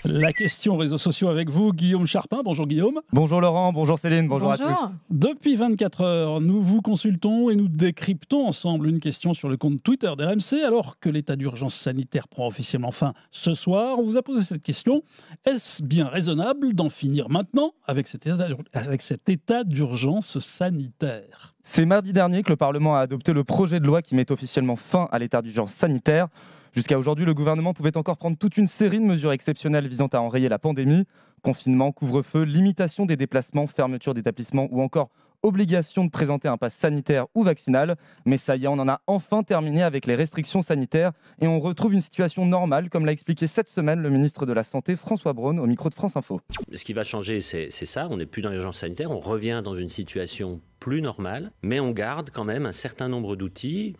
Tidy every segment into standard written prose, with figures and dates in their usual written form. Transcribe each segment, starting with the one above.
La question réseaux sociaux avec vous, Guillaume Charpin. Bonjour Guillaume. Bonjour Laurent, bonjour Céline, bonjour à tous. Depuis 24 heures, nous vous consultons et nous décryptons ensemble une question sur le compte Twitter d'RMC. Alors que l'état d'urgence sanitaire prend officiellement fin ce soir, on vous a posé cette question. Est-ce bien raisonnable d'en finir maintenant avec cet état d'urgence sanitaire ? C'est mardi dernier que le Parlement a adopté le projet de loi qui met officiellement fin à l'état d'urgence sanitaire. Jusqu'à aujourd'hui, le gouvernement pouvait encore prendre toute une série de mesures exceptionnelles visant à enrayer la pandémie. Confinement, couvre-feu, limitation des déplacements, fermeture d'établissements ou encore obligation de présenter un pass sanitaire ou vaccinal. Mais ça y est, on en a enfin terminé avec les restrictions sanitaires et on retrouve une situation normale, comme l'a expliqué cette semaine le ministre de la Santé, François Braun, au micro de France Info. Ce qui va changer, c'est ça, on n'est plus dans l'urgence sanitaire, on revient dans une situation plus normale, mais on garde quand même un certain nombre d'outils,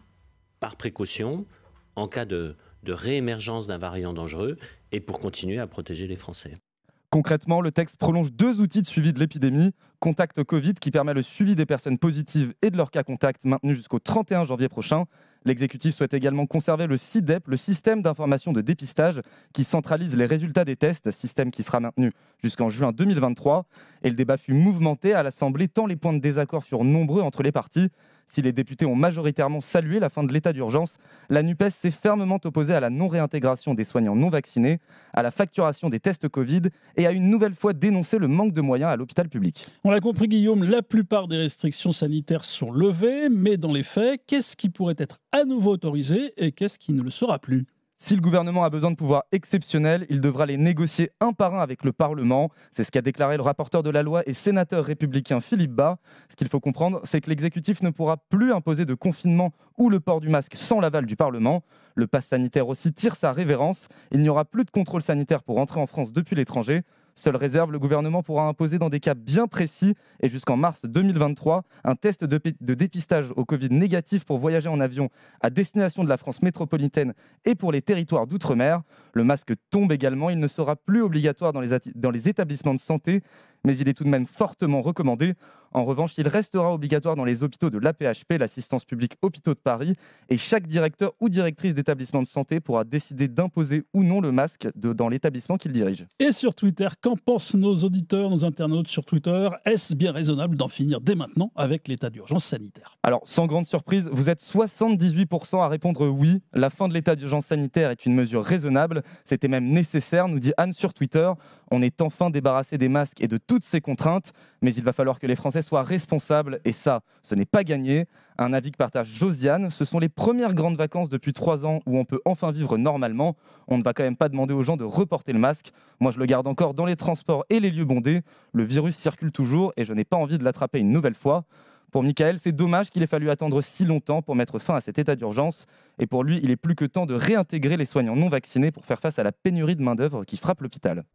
par précaution, en cas de réémergence d'un variant dangereux et pour continuer à protéger les Français. Concrètement, le texte prolonge 2 outils de suivi de l'épidémie. Contact Covid, qui permet le suivi des personnes positives et de leurs cas contacts, maintenu jusqu'au 31 janvier prochain. L'exécutif souhaite également conserver le SIDEP, le système d'information de dépistage, qui centralise les résultats des tests, système qui sera maintenu jusqu'en juin 2023. Et le débat fut mouvementé à l'Assemblée, tant les points de désaccord furent nombreux entre les partis. Si les députés ont majoritairement salué la fin de l'état d'urgence, la NUPES s'est fermement opposée à la non-réintégration des soignants non vaccinés, à la facturation des tests Covid et a une nouvelle fois dénoncé le manque de moyens à l'hôpital public. On l'a compris Guillaume, la plupart des restrictions sanitaires sont levées, mais dans les faits, qu'est-ce qui pourrait être à nouveau autorisé et qu'est-ce qui ne le sera plus ? Si le gouvernement a besoin de pouvoirs exceptionnels, il devra les négocier un par un avec le Parlement. C'est ce qu'a déclaré le rapporteur de la loi et sénateur républicain Philippe Bas. Ce qu'il faut comprendre, c'est que l'exécutif ne pourra plus imposer de confinement ou le port du masque sans l'aval du Parlement. Le pass sanitaire aussi tire sa révérence. Il n'y aura plus de contrôle sanitaire pour entrer en France depuis l'étranger. Seule réserve, le gouvernement pourra imposer dans des cas bien précis et jusqu'en mars 2023 un test de dépistage au Covid négatif pour voyager en avion à destination de la France métropolitaine et pour les territoires d'outre-mer. Le masque tombe également, il ne sera plus obligatoire dans les établissements de santé, mais il est tout de même fortement recommandé. En revanche, il restera obligatoire dans les hôpitaux de l'AP-HP, l'Assistance publique Hôpitaux de Paris, et chaque directeur ou directrice d'établissement de santé pourra décider d'imposer ou non le masque dans l'établissement qu'il dirige. Et sur Twitter, qu'en pensent nos auditeurs, nos internautes sur Twitter ? Est-ce bien raisonnable d'en finir dès maintenant avec l'état d'urgence sanitaire ? Alors, sans grande surprise, vous êtes 78% à répondre oui. La fin de l'état d'urgence sanitaire est une mesure raisonnable. C'était même nécessaire, nous dit Anne sur Twitter. On est enfin débarrassé des masques et de toutes ces contraintes, mais il va falloir que les Français soient responsables, et ça, ce n'est pas gagné. Un avis que partage Josiane, ce sont les premières grandes vacances depuis 3 ans où on peut enfin vivre normalement. On ne va quand même pas demander aux gens de reporter le masque. Moi, je le garde encore dans les transports et les lieux bondés. Le virus circule toujours et je n'ai pas envie de l'attraper une nouvelle fois. Pour Michael, c'est dommage qu'il ait fallu attendre si longtemps pour mettre fin à cet état d'urgence. Et pour lui, il est plus que temps de réintégrer les soignants non vaccinés pour faire face à la pénurie de main-d'œuvre qui frappe l'hôpital.